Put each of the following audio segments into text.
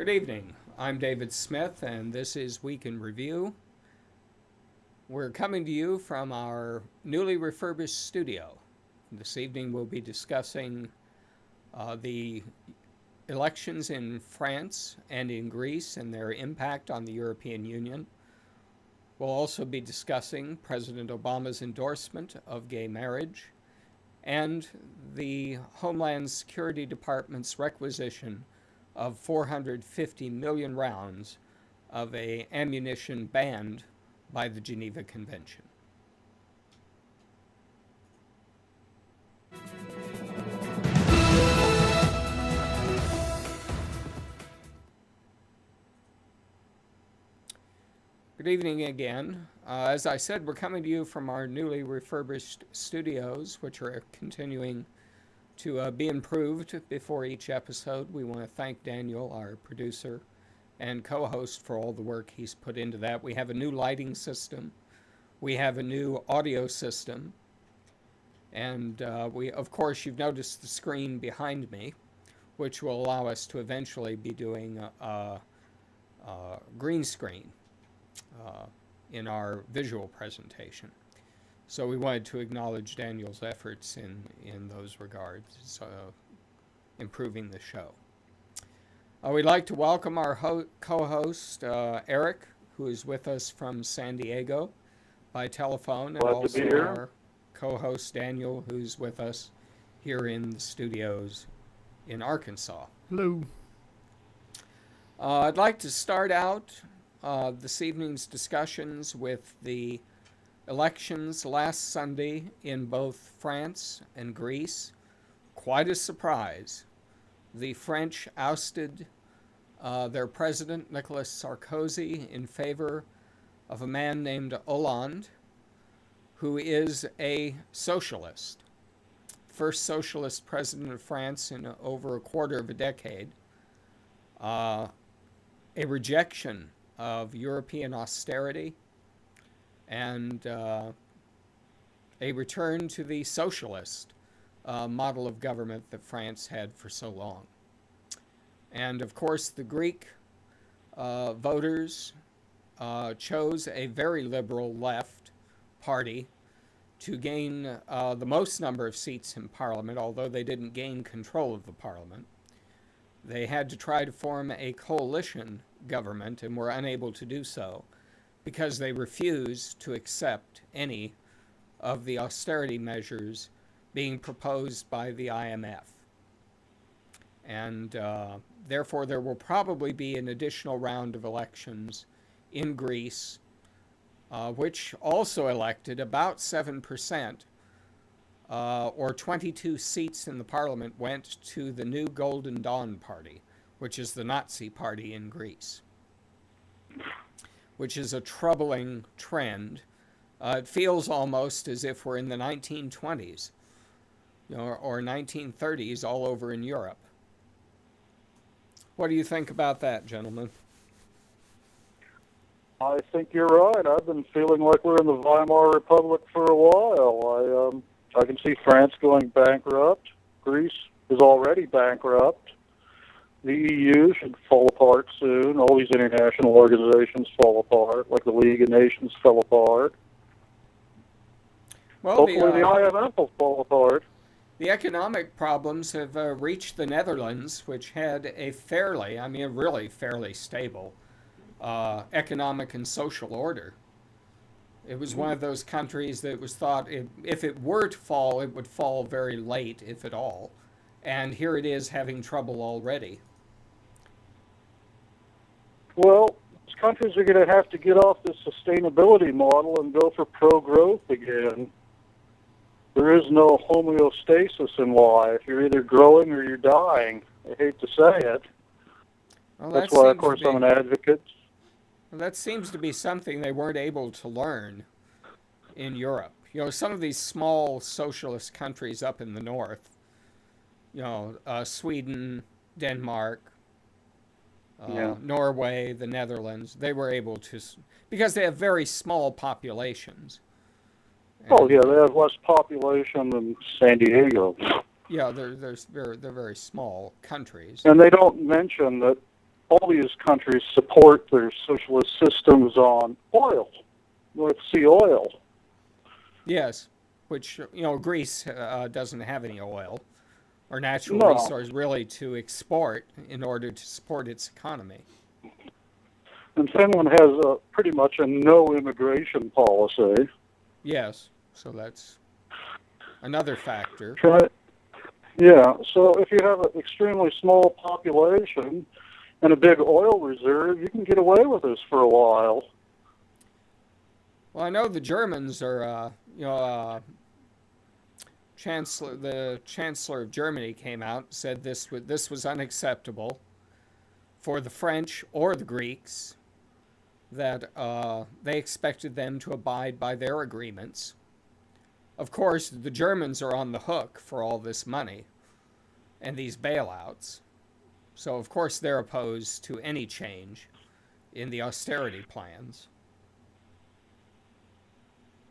Good evening. I'm David Smith, and this is Week in Review. We're coming to you from our newly refurbished studio. This evening we'll be discussing the elections in France and in Greece and their impact on the European Union. We'll also be discussing President Obama's endorsement of gay marriage and the Homeland Security Department's requisition of 450 million rounds of ammunition banned by the Geneva Convention. Good evening again. As I said, we're coming to you from our newly refurbished studios, which are continuing to be improved before each episode. We want to thank Daniel, our producer and co-host, for all the work he's put into that. We have a new lighting system. We have a new audio system. And of course, you've noticed the screen behind me, which will allow us to eventually be doing a green screen in our visual presentation. So we wanted to acknowledge Daniel's efforts in those regards, improving the show. We'd like to welcome our co-host, Eric, who is with us from San Diego by telephone, and also our co-host, Daniel, who's with us here in the studios in Arkansas. Hello. I'd like to start out this evening's discussions with the elections last Sunday in both France and Greece. Quite a surprise. The French ousted their president, Nicolas Sarkozy, in favor of a man named Hollande, who is a socialist. First socialist president of France in over a quarter of a decade. A rejection of European austerity and a return to the socialist model of government that France had for so long. And of course, the Greek voters chose a very liberal left party to gain the most number of seats in parliament, although they didn't gain control of the parliament. They had to try to form a coalition government and were unable to do so because they refused to accept any of the austerity measures being proposed by the IMF. And therefore, there will probably be an additional round of elections in Greece, which also elected about 7%, or 22 seats in the parliament went to the new Golden Dawn Party, which is the Nazi party in Greece, which is a troubling trend. It feels almost as if we're in the 1920s, or 1930s all over in Europe. What do you think about that, gentlemen? I think you're right. I've been feeling like we're in the Weimar Republic for a while. I can see France going bankrupt. Greece is already bankrupt. The EU should fall apart soon. All these international organizations fall apart, like the League of Nations fell apart. Well, hopefully the IMF will fall apart. The economic problems have reached the Netherlands, which had a really fairly stable economic and social order. It was one of those countries that was thought if it were to fall, it would fall very late, if at all. And here it is having trouble already. Well, these countries are going to have to get off this sustainability model and go for pro-growth again. There is no homeostasis in life. You're either growing or you're dying. I hate to say it. Well, that's why, of course, I'm an advocate. Well, that seems to be something they weren't able to learn in Europe. Some of these small socialist countries up in the north, Sweden, Denmark, Norway, the Netherlands, they were able to, because they have very small populations. They have less population than San Diego. Yeah, they're very small countries. And they don't mention that all these countries support their socialist systems on oil, North Sea oil. Yes, which, Greece doesn't have any oil or natural No. resource really to export in order to support its economy. And Finland has pretty much a no immigration policy. Yes, so that's another factor. Yeah, so if you have an extremely small population and a big oil reserve, you can get away with this for a while. Well, I know the Germans are, the Chancellor of Germany came out and said this was unacceptable for the French or the Greeks, that they expected them to abide by their agreements. Of course, the Germans are on the hook for all this money and these bailouts. So, of course, they're opposed to any change in the austerity plans.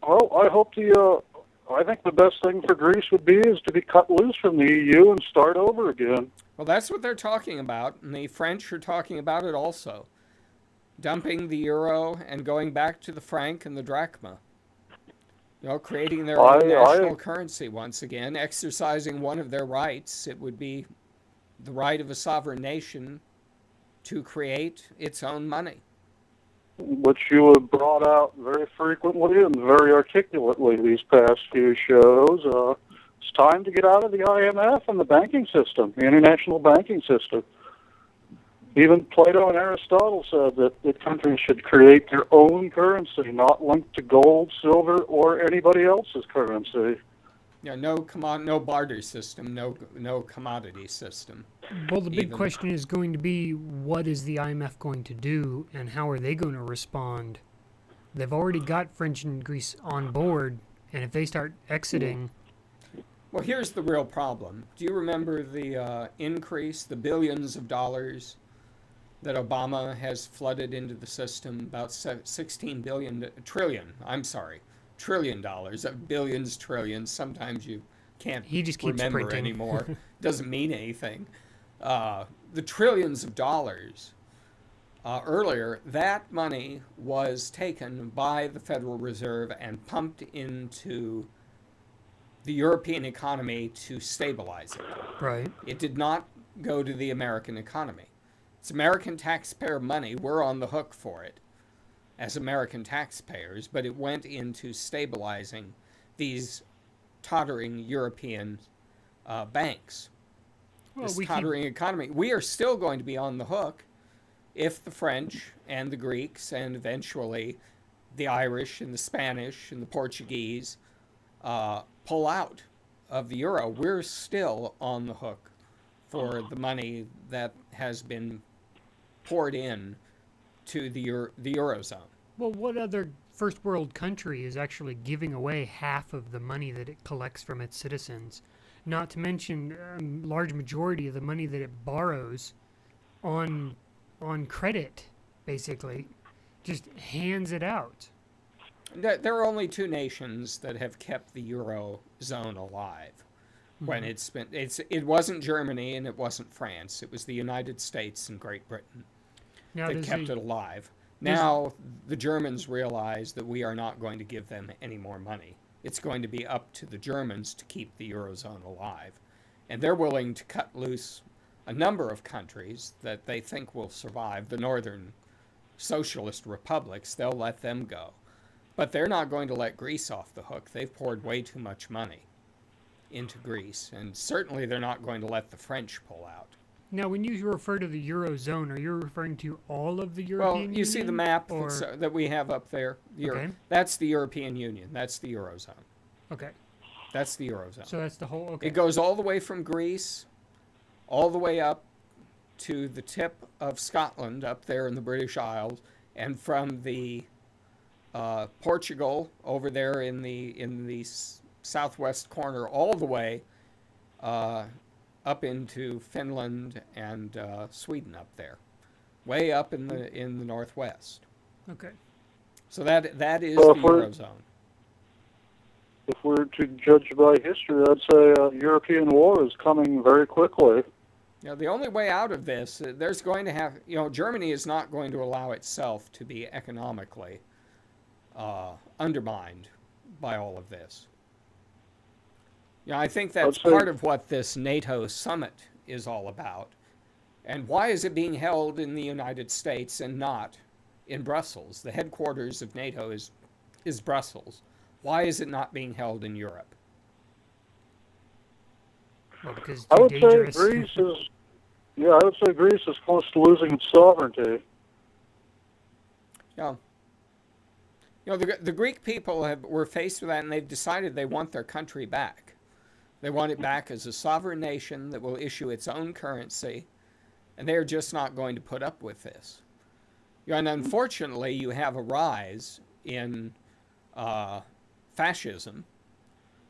Well, I think the best thing for Greece would be is to be cut loose from the EU and start over again. Well, that's what they're talking about, and the French are talking about it also. Dumping the euro and going back to the franc and the drachma. Creating their own national currency once again, exercising one of their rights. It would be the right of a sovereign nation to create its own money. Which you have brought out very frequently and very articulately these past few shows. It's time to get out of the IMF and the banking system, the international banking system. Even Plato and Aristotle said that countries should create their own currency, not linked to gold, silver, or anybody else's currency. Yeah, no barter system, no commodity system. Well, the big question is going to be, what is the IMF going to do, and how are they going to respond? They've already got French and Greece on board, and if they start exiting... Well, here's the real problem. Do you remember the increase, the billions of dollars that Obama has flooded into the system? About trillion dollars, billions, trillions. Sometimes you can't He just keeps remember printing. anymore. Doesn't mean anything. The trillions of dollars earlier, that money was taken by the Federal Reserve and pumped into the European economy to stabilize it. Right. It did not go to the American economy. It's American taxpayer money. We're on the hook for it as American taxpayers, but it went into stabilizing these tottering European banks, this tottering economy. We are still going to be on the hook if the French and the Greeks and eventually the Irish and the Spanish and the Portuguese pull out of the euro. We're still on the hook for the money that has been poured in to the Eurozone. Well, what other first world country is actually giving away half of the money that it collects from its citizens? Not to mention large majority of the money that it borrows on credit, basically, just hands it out. There are only two nations that have kept the Eurozone alive. When it wasn't Germany and it wasn't France. It was the United States and Great Britain that kept it alive. Now the Germans realize that we are not going to give them any more money. It's going to be up to the Germans to keep the Eurozone alive. And they're willing to cut loose a number of countries that they think will survive. The northern socialist republics, they'll let them go. But they're not going to let Greece off the hook. They've poured way too much money into Greece. And certainly they're not going to let the French pull out. Now, when you refer to the Eurozone, are you referring to all of the European Union? Well, you see the map that we have up there? Okay. That's the European Union. That's the Eurozone. Okay. That's the Eurozone. So that's the whole, okay. It goes all the way from Greece, all the way up to the tip of Scotland, up there in the British Isles, and from the Portugal over there in the southwest corner, all the way up into Finland and Sweden up there, way up in the northwest. Okay. So that is the Eurozone. If we're to judge by history, I'd say a European war is coming very quickly. The only way out of this, there's going to have, Germany is not going to allow itself to be economically undermined by all of this. I think that's part of what this NATO summit is all about. And why is it being held in the United States and not in Brussels? The headquarters of NATO is Brussels. Why is it not being held in Europe? Well, because I too would dangerous. say Greece is, I would say Greece is close to losing its sovereignty. Yeah. The Greek people were faced with that, and they've decided they want their country back. They want it back as a sovereign nation that will issue its own currency, and they're just not going to put up with this. And unfortunately, you have a rise in fascism.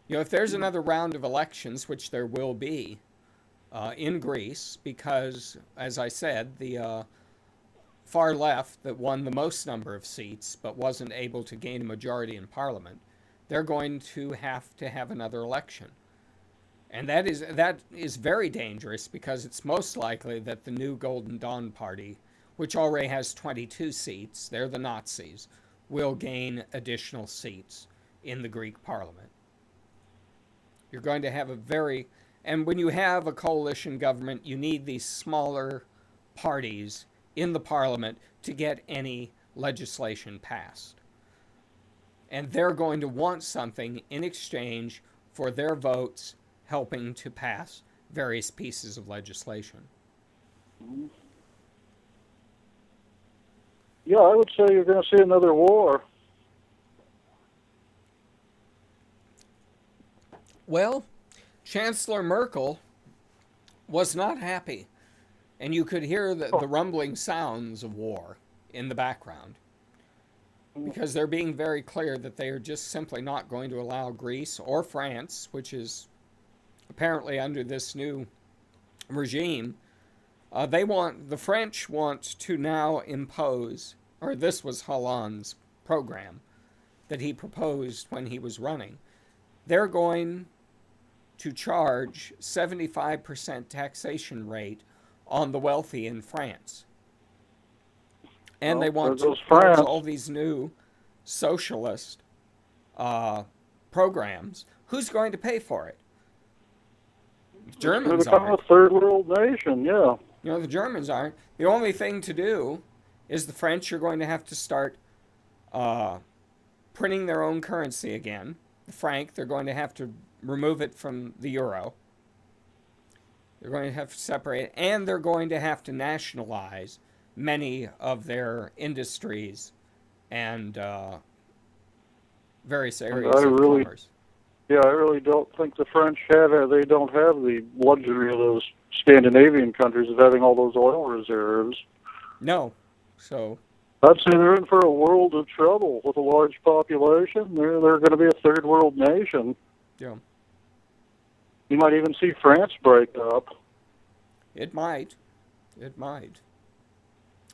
If there's another round of elections, which there will be in Greece, because, as I said, the far left that won the most number of seats but wasn't able to gain a majority in parliament, they're going to have another election. And that is very dangerous, because it's most likely that the new Golden Dawn Party, which already has 22 seats, they're the Nazis, will gain additional seats in the Greek parliament. You're going to have and when you have a coalition government, you need these smaller parties in the parliament to get any legislation passed. And they're going to want something in exchange for their votes helping to pass various pieces of legislation. Yeah, I would say you're going to see another war. Well, Chancellor Merkel was not happy, and you could hear the rumbling sounds of war in the background, because they're being very clear that they are just simply not going to allow Greece or France, which is apparently under this new regime. The French want to now impose, or this was Hollande's program that he proposed when he was running. They're going to charge 75% taxation rate on the wealthy in France. And they want to impose all these new socialist programs. Who's going to pay for it? The Germans become aren't. a third world nation, yeah. The Germans aren't. The only thing to do is the French are going to have to start printing their own currency again. The franc, they're going to have to remove it from the euro. They're going to have to separate it, and they're going to have to nationalize many of their industries and various areas of commerce. Yeah, I really don't think the French they don't have the luxury of those Scandinavian countries of having all those oil reserves. No. So I'd say they're in for a world of trouble with a large population. They're going to be a third world nation. Yeah. You might even see France break up. It might. It might.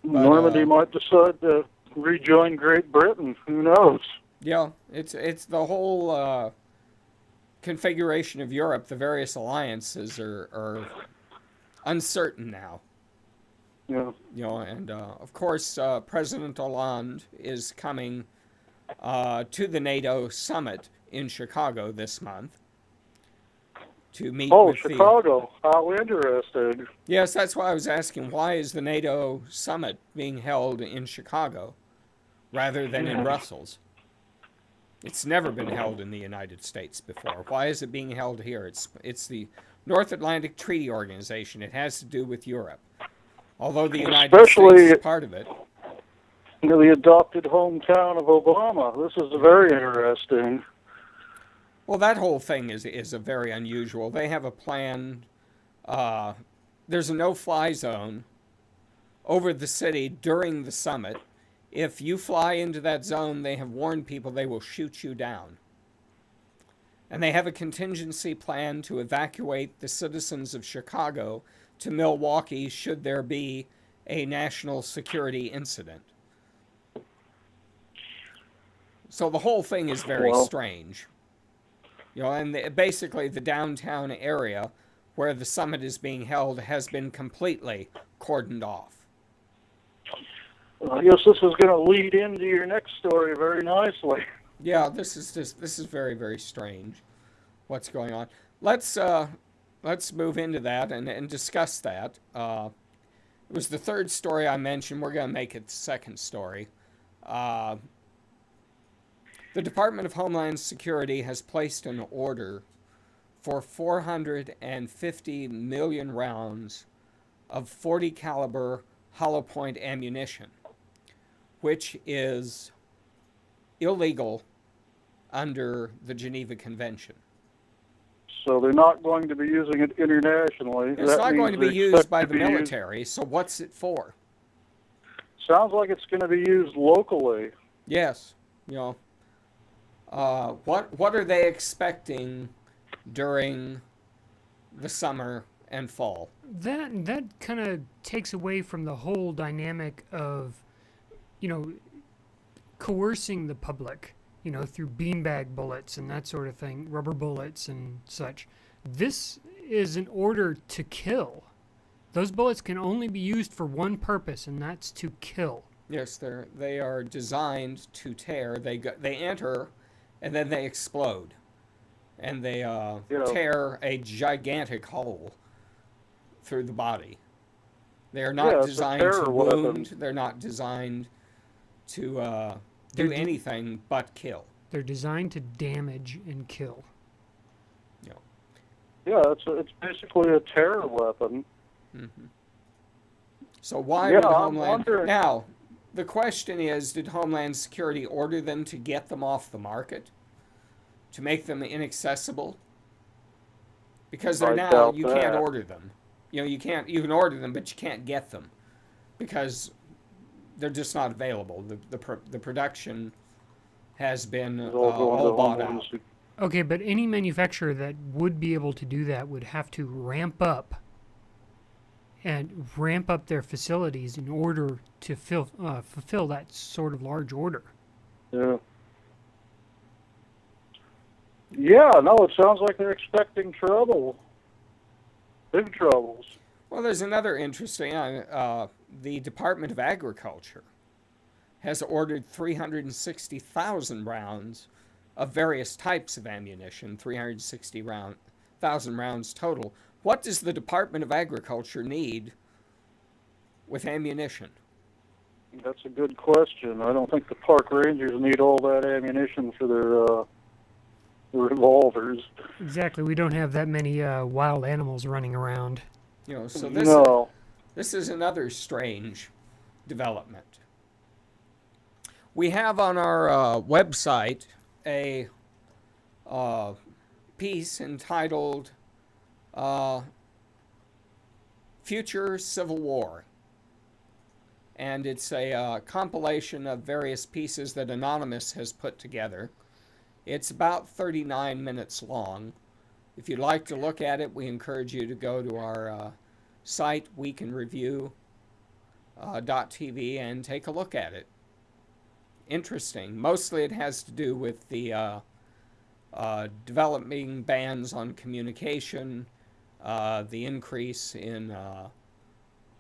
But, Normandy might decide to rejoin Great Britain. Who knows? Yeah, it's the whole configuration of Europe. The various alliances are uncertain now. Yeah. And of course, President Hollande is coming to the NATO summit in Chicago this month to meet with Chicago. How interesting. Yes, that's why I was asking, why is the NATO summit being held in Chicago rather than in Brussels? It's never been held in the United States before. Why is it being held here? It's the North Atlantic Treaty Organization. It has to do with Europe. Although the United States is part of it. The adopted hometown of Obama. This is very interesting. Well, that whole thing is a very unusual. They have a plan. There's a no-fly zone over the city during the summit. If you fly into that zone, they have warned people they will shoot you down. And they have a contingency plan to evacuate the citizens of Chicago to Milwaukee should there be a national security incident. So the whole thing is very strange. And basically the downtown area where the summit is being held has been completely cordoned off. I guess this is going to lead into your next story very nicely. Yeah, this is very, very strange. What's going on? Let's move into that and discuss that. It was the third story I mentioned. We're going to make it the second story. The Department of Homeland Security has placed an order for 450 million rounds of 40 caliber hollow point ammunition, which is illegal under the Geneva Convention. So they're not going to be using it internationally. It's That not means going to be they used expect by to the be military, so what's it for? Sounds like it's going to be used locally. Yes, you know. What are they expecting during the summer and fall? That kind of takes away from the whole dynamic of, you know, coercing the public, you know, through beanbag bullets and that sort of thing, rubber bullets and such. This is an order to kill. Those bullets can only be used for one purpose, and that's to kill. Yes, they are designed to tear. They enter, and then they explode, and they tear a gigantic hole through the body. They are not designed to wound. They're not designed to do anything but kill. They're designed to damage and kill. Yeah, it's basically a terror weapon. Mm-hmm. So why would Homeland... Now, the question is, did Homeland Security order them to get them off the market? To make them inaccessible? Because they're now, you can't order them. You know, you can order them, but you can't get them. Because they're just not available. The production has been all bought out. Okay, but any manufacturer that would be able to do that would have to ramp up their facilities in order to fulfill that sort of large order. Yeah. Yeah, no, it sounds like they're expecting trouble. Big troubles. Well, there's another interesting, the Department of Agriculture has ordered 360,000 rounds of various types of ammunition, 360,000 rounds total. What does the Department of Agriculture need with ammunition? That's a good question. I don't think the park rangers need all that ammunition for their revolvers. Exactly. We don't have that many wild animals running around. You know, so this is another strange development. We have on our website a piece entitled Future Civil War. And it's a compilation of various pieces that Anonymous has put together. It's about 39 minutes long. If you'd like to look at it, we encourage you to go to our site, weekinreview.tv, and take a look at it. Interesting. Mostly it has to do with the developing bans on communication, the increase in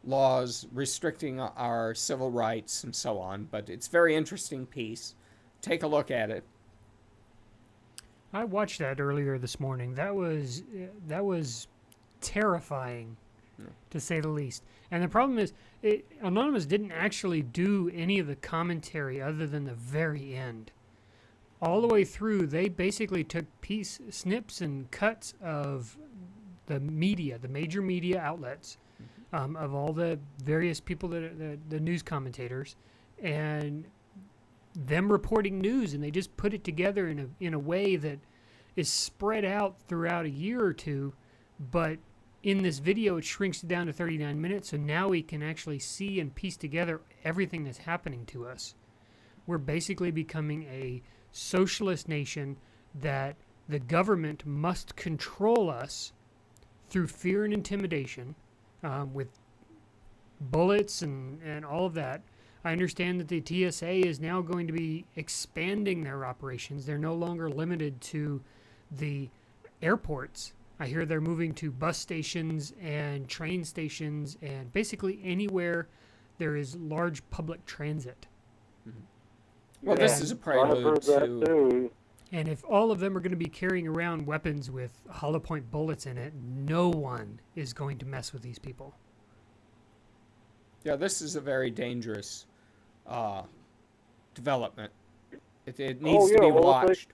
laws restricting our civil rights, and so on. But it's a very interesting piece. Take a look at it. I watched that earlier this morning. That was terrifying, to say the least. And the problem is, Anonymous didn't actually do any of the commentary other than the very end. All the way through, they basically took snips and cuts of the media, the major media outlets, of all the various people, the news commentators, and them reporting news, and they just put it together in a way that is spread out throughout a year or two, but in this video it shrinks it down to 39 minutes, so now we can actually see and piece together everything that's happening to us. We're basically becoming a socialist nation that the government must control us through fear and intimidation, with bullets and all of that. I understand that the TSA is now going to be expanding their operations. They're no longer limited to the airports. I hear they're moving to bus stations and train stations and basically anywhere there is large public transit. Well, this is a I've prelude heard that to. too. And if all of them are going to be carrying around weapons with hollow point bullets in it, no one is going to mess with these people. Yeah, this is a very dangerous development. It needs to be well, watched.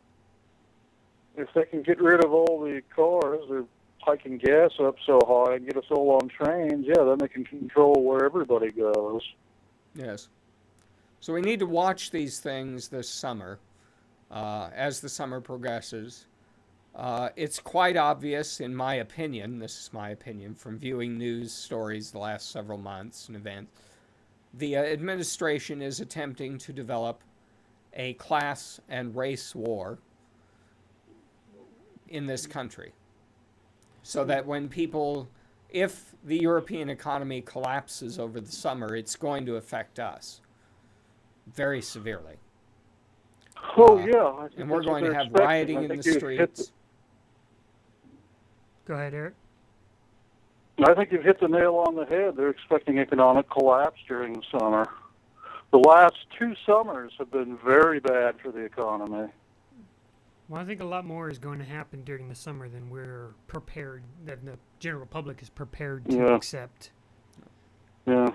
If they can get rid of all the cars, they're hiking gas up so high and get us all on trains, yeah, then they can control where everybody goes. Yes. So we need to watch these things this summer as the summer progresses. It's quite obvious, in my opinion, this is my opinion, from viewing news stories the last several months and events, the administration is attempting to develop a class and race war in this country. So that when people, if the European economy collapses over the summer, it's going to affect us very severely. Oh, yeah. I think And we're that's what going to they're have expecting. rioting I in the think you've hit streets. Go ahead, Eric. I think you've hit the nail on the head. They're expecting economic collapse during the summer. The last 2 summers have been very bad for the economy. Well, I think a lot more is going to happen during the summer than we're prepared, than the general public is prepared to Yeah. accept. Yeah.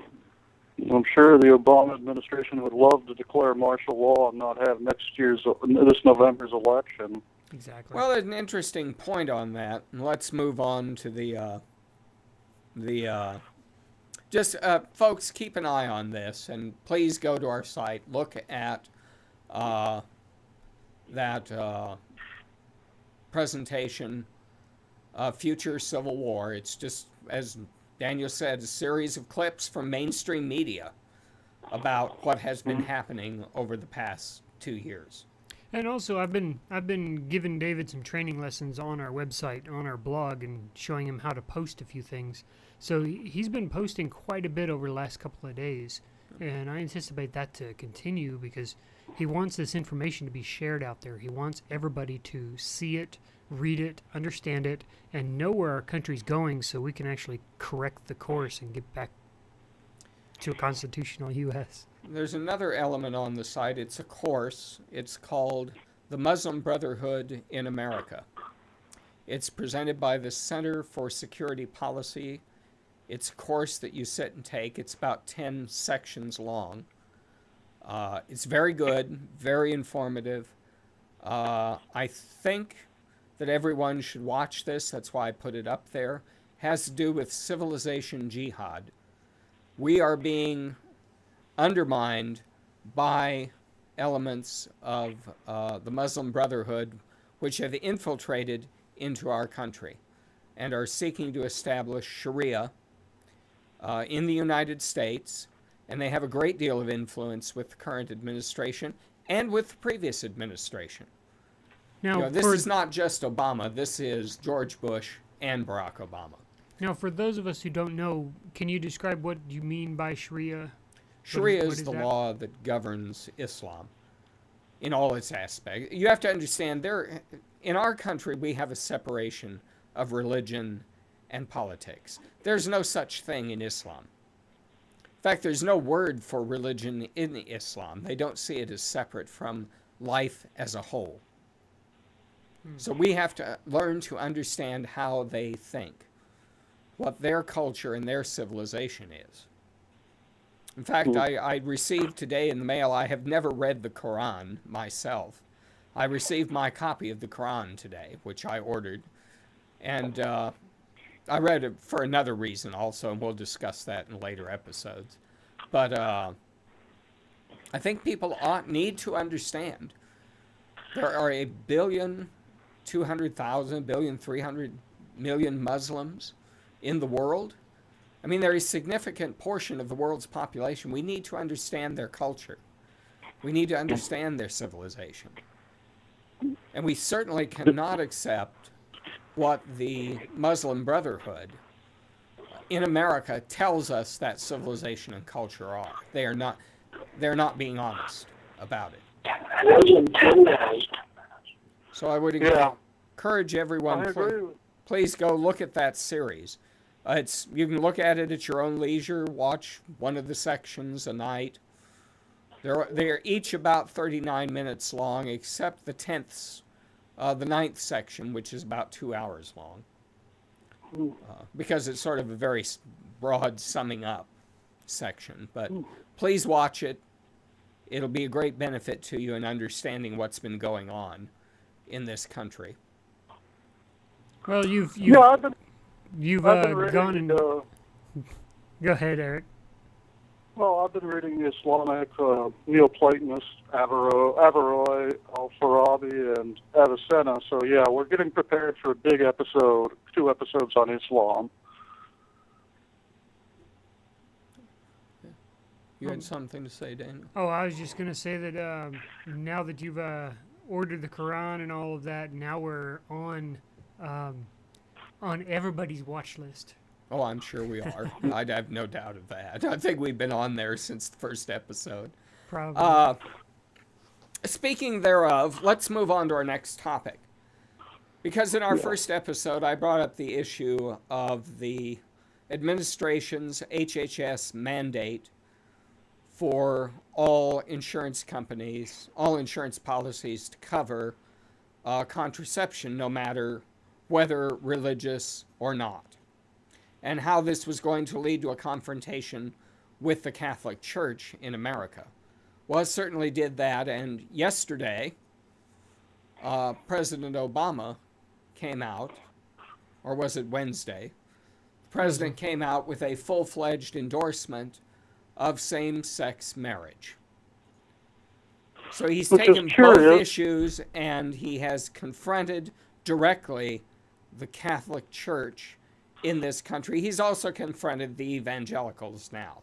I'm sure the Obama administration would love to declare martial law and not have this November's election. Exactly. Well, there's an interesting point on that. And let's move on to folks, keep an eye on this, and please go to our site, look at that presentation, Future Civil War. It's just, as Daniel said, a series of clips from mainstream media about what has been happening over the past 2 years. And also, I've been giving David some training lessons on our website, on our blog, and showing him how to post a few things. So he's been posting quite a bit over the last couple of days, and I anticipate that to continue because he wants this information to be shared out there. He wants everybody to see it, read it, understand it, and know where our country's going so we can actually correct the course and get back to a constitutional U.S. There's another element on the site. It's a course. It's called The Muslim Brotherhood in America. It's presented by the Center for Security Policy. It's a course that you sit and take. It's about 10 sections long. It's very good, very informative. I think that everyone should watch this. That's why I put it up there. It has to do with civilization jihad. We are being undermined by elements of the Muslim Brotherhood, which have infiltrated into our country and are seeking to establish Sharia in the United States. And they have a great deal of influence with the current administration and with the previous administration. Now, This is not just Obama. This is George Bush and Barack Obama. Now, for those of us who don't know, can you describe what you mean by Sharia? Sharia what is the that? law that governs Islam in all its aspects. You have to understand, in our country, we have a separation of religion and politics. There's no such thing in Islam. In fact, there's no word for religion in Islam. They don't see it as separate from life as a whole. So we have to learn to understand how they think, what their culture and their civilization is. In fact, I received today in the mail, I have never read the Quran myself. I received my copy of the Quran today, which I ordered. And I read it for another reason also, and we'll discuss that in later episodes. But I think people need to understand there are 1,200,000,300,000,000 Muslims in the world. I mean, they're a significant portion of the world's population. We need to understand their culture. We need to understand their civilization. And we certainly cannot accept what the Muslim Brotherhood in America tells us that civilization and culture are. They're not being honest about it. So I would encourage everyone. I agree. please go look at that series. You can look at it at your own leisure. Watch one of the sections a night. They're each about 39 minutes long, except the ninth section, which is about 2 hours long, because it's sort of a very broad summing up section. But please watch it. It'll be a great benefit to you in understanding what's been going on in this country. Well, you've I've been reading, gone and go ahead, Eric. Well, I've been reading the Islamic Neoplatonists, Averroes, Al-Farabi, and Avicenna. So, yeah, we're getting prepared for a big episode, 2 episodes on Islam. You had something to say, Daniel? Oh, I was just going to say that now that you've ordered the Quran and all of that, now we're on everybody's watch list. Oh, I'm sure we are. I have no doubt of that. I think we've been on there since the first episode. Probably. Speaking thereof, let's move on to our next topic. Because in our first episode, I brought up the issue of the administration's HHS mandate for all insurance companies, all insurance policies to cover contraception, no matter whether religious or not, and how this was going to lead to a confrontation with the Catholic Church in America. Well, it certainly did that, and yesterday, President Obama came out, or was it Wednesday? The president came out with a full-fledged endorsement of same-sex marriage. So he's taken both issues, and he has confronted directly the Catholic Church in this country. He's also confronted the evangelicals now.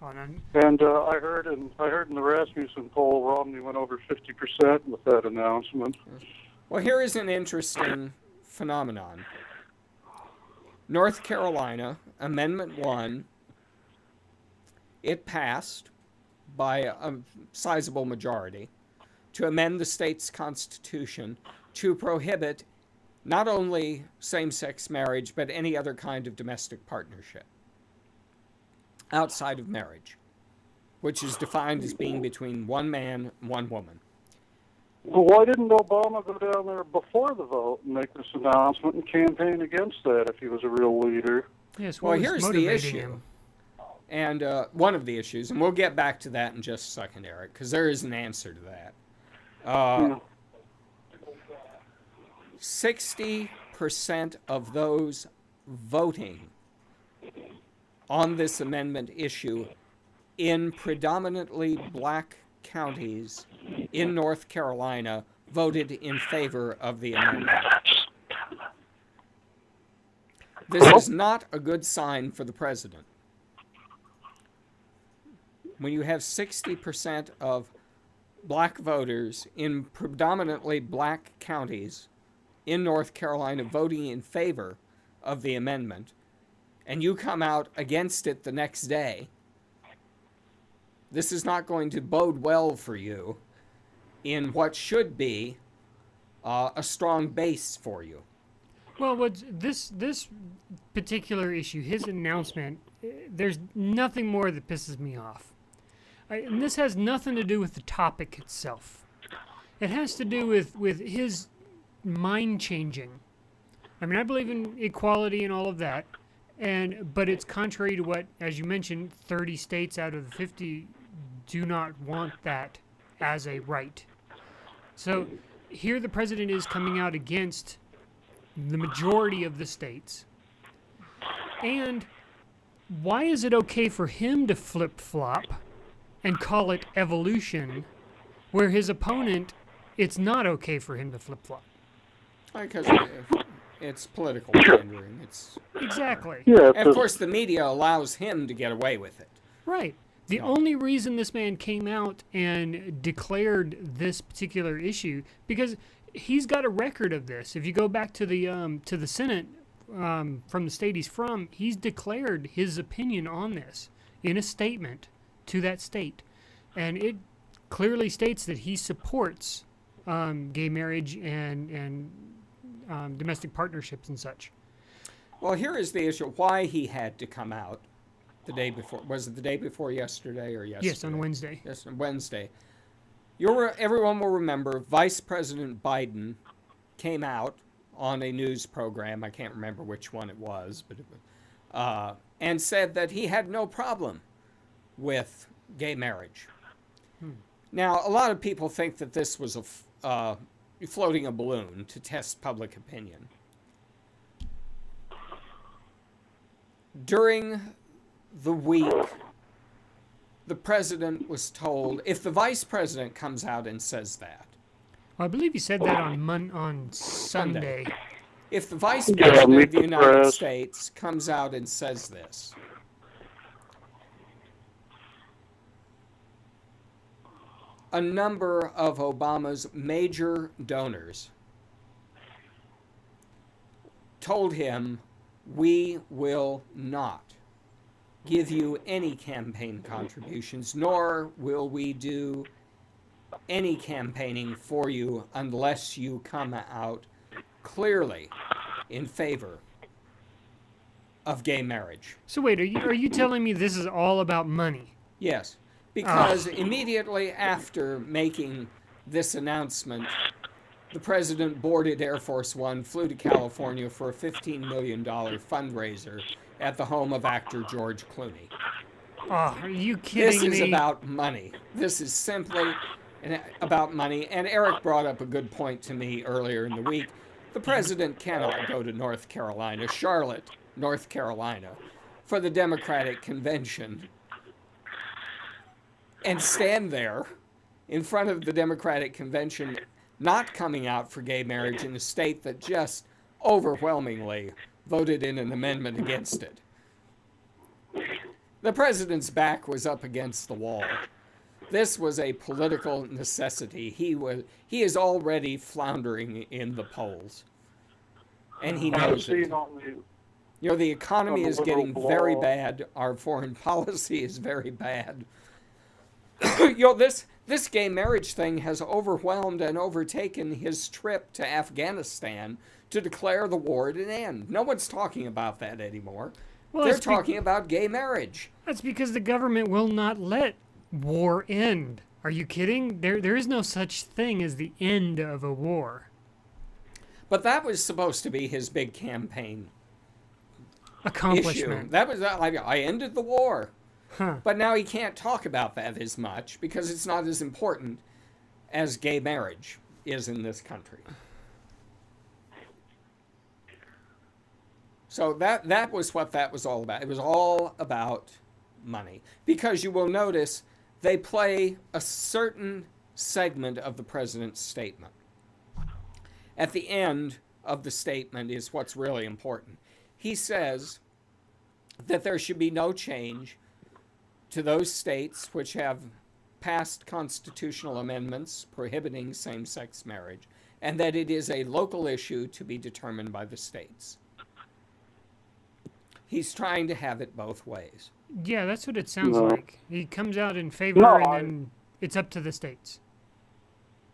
And I heard in the Rasmussen poll, Romney went over 50% with that announcement. Well, here is an interesting phenomenon. North Carolina, Amendment 1, it passed by a sizable majority to amend the state's constitution to prohibit not only same-sex marriage, but any other kind of domestic partnership outside of marriage, which is defined as being between one man and one woman. Well, why didn't Obama go down there before the vote and make this announcement and campaign against that if he was a real leader? Yes, well, here's the issue. And one of the issues, and we'll get back to that in just a second, Eric, because there is an answer to that. 60% of those voting on this amendment issue in predominantly black counties in North Carolina voted in favor of the amendment. This is not a good sign for the president. When you have 60% of black voters in predominantly black counties in North Carolina voting in favor of the amendment, and you come out against it the next day, this is not going to bode well for you in what should be a strong base for you. Well, what's this particular issue, his announcement, there's nothing more that pisses me off. And this has nothing to do with the topic itself. It has to do with his mind changing. I mean, I believe in equality and all of that, but it's contrary to what, as you mentioned, 30 states out of the 50 do not want that as a right. So here the president is coming out against the majority of the states. And why is it okay for him to flip-flop and call it evolution, where his opponent, it's not okay for him to flip-flop? Because it's political pandering. Exactly. Yeah, and of course, the media allows him to get away with it. Right. The only reason this man came out and declared this particular issue, because he's got a record of this. If you go back to the Senate from the state he's from, he's declared his opinion on this in a statement to that state, and it clearly states that he supports gay marriage and domestic partnerships and such. Well, here is the issue: why he had to come out the day before. Was it the day before yesterday or yesterday? Yes, on Wednesday. Yes, on Wednesday. Everyone will remember Vice President Biden came out on a news program. I can't remember which one it was, but and said that he had no problem with gay marriage. Now, a lot of people think that this was floating a balloon to test public opinion. During the week, the president was told, if the vice president comes out and says that, Well, I believe he said that on Sunday. if the vice president of the United States comes out and says this, a number of Obama's major donors told him, we will not give you any campaign contributions, nor will we do any campaigning for you unless you come out clearly in favor of gay marriage. So wait, are you telling me this is all about money? Yes, because immediately after making this announcement, the president boarded Air Force One, flew to California for a $15 million fundraiser at the home of actor George Clooney. Oh, are you kidding me? This is about money. This is simply about money. And Eric brought up a good point to me earlier in the week. The president cannot go to North Carolina, Charlotte, North Carolina, for the Democratic convention and stand there in front of the Democratic convention not coming out for gay marriage in a state that just overwhelmingly voted in an amendment against it. The president's back was up against the wall. This was a political necessity. He is already floundering in the polls, and he knows it. You know, the economy is getting very bad. Our foreign policy is very bad. You know, this gay marriage thing has overwhelmed and overtaken his trip to Afghanistan to declare the war at an end. No one's talking about that anymore. Well, they're talking about gay marriage. That's because the government will not let war end. Are you kidding? There is no such thing as the end of a war. But that was supposed to be his big campaign accomplishment. Issue. That was like, I ended the war. Huh. But now he can't talk about that as much because it's not as important as gay marriage is in this country. So that was what that was all about. It was all about money. Because you will notice they play a certain segment of the president's statement. At the end of the statement is what's really important. He says that there should be no change to those states which have passed constitutional amendments prohibiting same-sex marriage, and that it is a local issue to be determined by the states. He's trying to have it both ways. Yeah, that's what it sounds like. He comes out in favor, and then it's up to the states.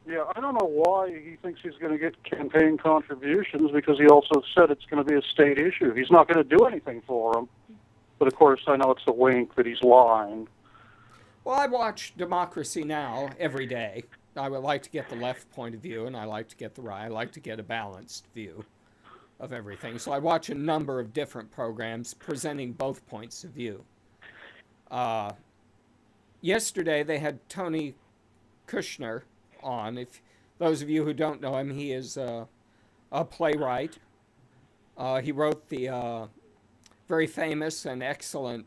Yeah, I don't know why he thinks he's going to get campaign contributions, because he also said it's going to be a state issue. He's not going to do anything for them. But, of course, I know it's a wink that he's lying. Well, I watch Democracy Now! Every day. I would like to get the left point of view, and I like to get the right. I like to get a balanced view of everything. So I watch a number of different programs presenting both points of view. Yesterday, they had Tony Kushner on. If those of you who don't know him, he is a playwright. He wrote the very famous and excellent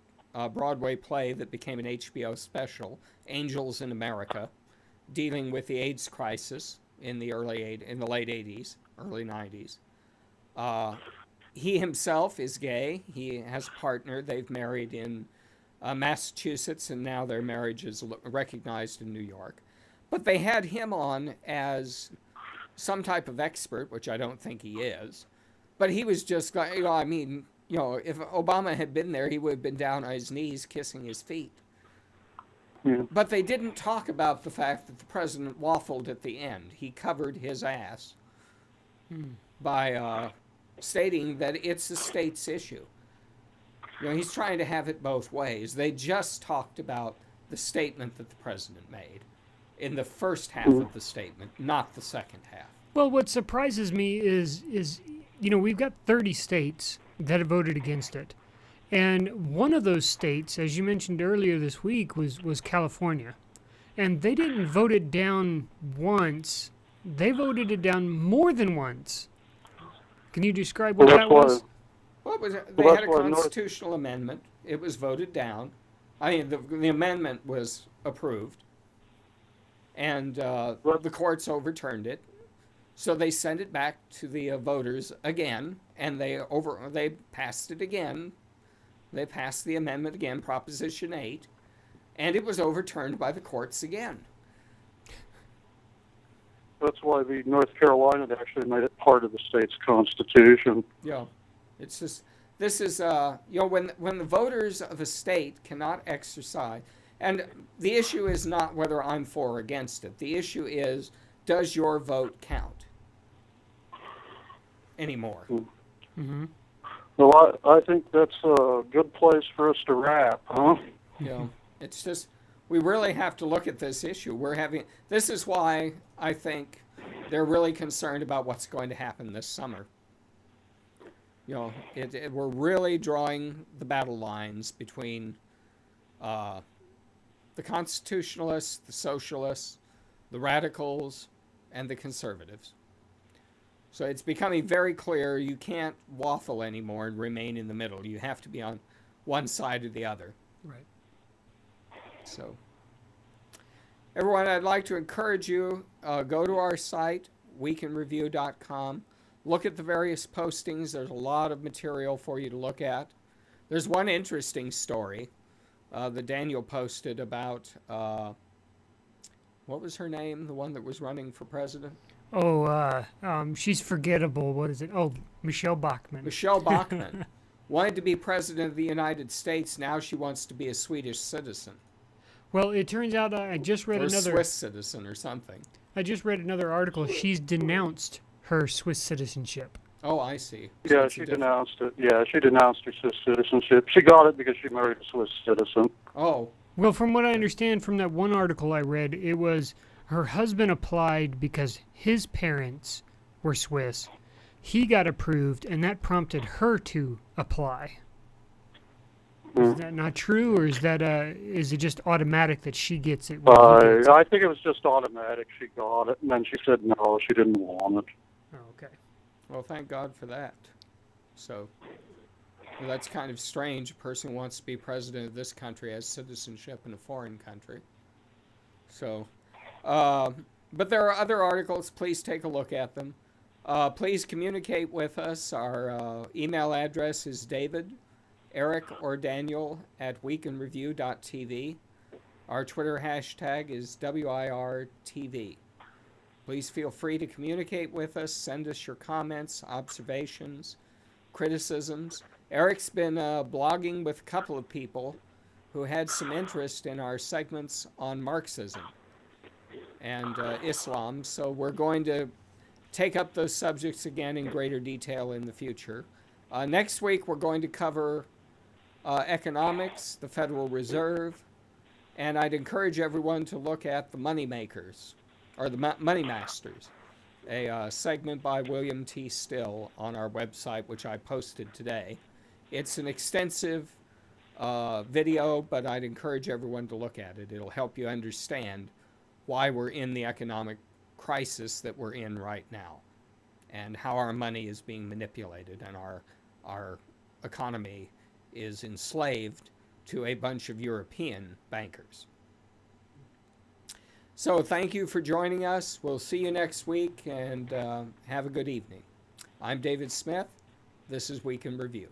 Broadway play that became an HBO special, Angels in America, dealing with the AIDS crisis in the late 80s, early 90s. He himself is gay. He has a partner. They've married in Massachusetts, and now their marriage is recognized in New York. But they had him on as some type of expert, which I don't think he is. But he was just, I mean, if Obama had been there, he would have been down on his knees kissing his feet. Yeah. But they didn't talk about the fact that the president waffled at the end. He covered his ass by stating that it's the state's issue. He's trying to have it both ways. They just talked about the statement that the president made in the first half of the statement, not the second half. Well, what surprises me is we've got 30 states that have voted against it. And one of those states, as you mentioned earlier this week, was California. And they didn't vote it down once. They voted it down more than once. Can you describe what that was? Well, they had a constitutional amendment. It was voted down. I mean, the amendment was approved. And the courts overturned it. So they sent it back to the voters again, and they passed it again. They passed the amendment again, Proposition 8, and it was overturned by the courts again. That's why the North Carolina actually made it part of the state's constitution. Yeah, it's just this is when the voters of a state cannot exercise, and the issue is not whether I'm for or against it. The issue is, does your vote count anymore? Mm-hmm. Well, I think that's a good place for us to wrap, huh? It's just, we really have to look at this issue. This is why I think they're really concerned about what's going to happen this summer. We're really drawing the battle lines between the constitutionalists, the socialists, the radicals, and the conservatives. So it's becoming very clear you can't waffle anymore and remain in the middle. You have to be on one side or the other. Right. So, everyone, I'd like to encourage you, go to our site, weekinreview.com. Look at the various postings. There's a lot of material for you to look at. There's one interesting story that Daniel posted about, what was her name? The one that was running for president? She's forgettable. What is it? Oh, Michelle Bachmann. Michelle Bachmann wanted to be president of the United States. Now she wants to be a Swedish citizen. Well, it turns out I just read another Swiss citizen or something. I just read another article. She's denounced her Swiss citizenship. Oh, I see. Yeah, she denounced it. Yeah, she denounced her Swiss citizenship. She got it because she married a Swiss citizen. Oh. Well, from what I understand from that one article I read, it was her husband applied because his parents were Swiss. He got approved, and that prompted her to apply. Is that not true, or is it just automatic that she gets it? I think it was just automatic. She got it, and then she said no, she didn't want it. Oh, okay. Well, thank God for that. So, that's kind of strange. A person who wants to be president of this country has citizenship in a foreign country. So, but there are other articles. Please take a look at them. Please communicate with us. Our email address is David, Eric, or Daniel at weekinreview.tv. Our Twitter hashtag is WIRTV. Please feel free to communicate with us. Send us your comments, observations, criticisms. Eric's been blogging with a couple of people who had some interest in our segments on Marxism and Islam, so we're going to take up those subjects again in greater detail in the future. Next week, we're going to cover economics, the Federal Reserve, and I'd encourage everyone to look at the Money Makers, or the Money Masters, a segment by William T. Still on our website, which I posted today. It's an extensive video, but I'd encourage everyone to look at it. It'll help you understand why we're in the economic crisis that we're in right now, and how our money is being manipulated and our economy is enslaved to a bunch of European bankers. So thank you for joining us. We'll see you next week, and have a good evening. I'm David Smith. This is Week in Review.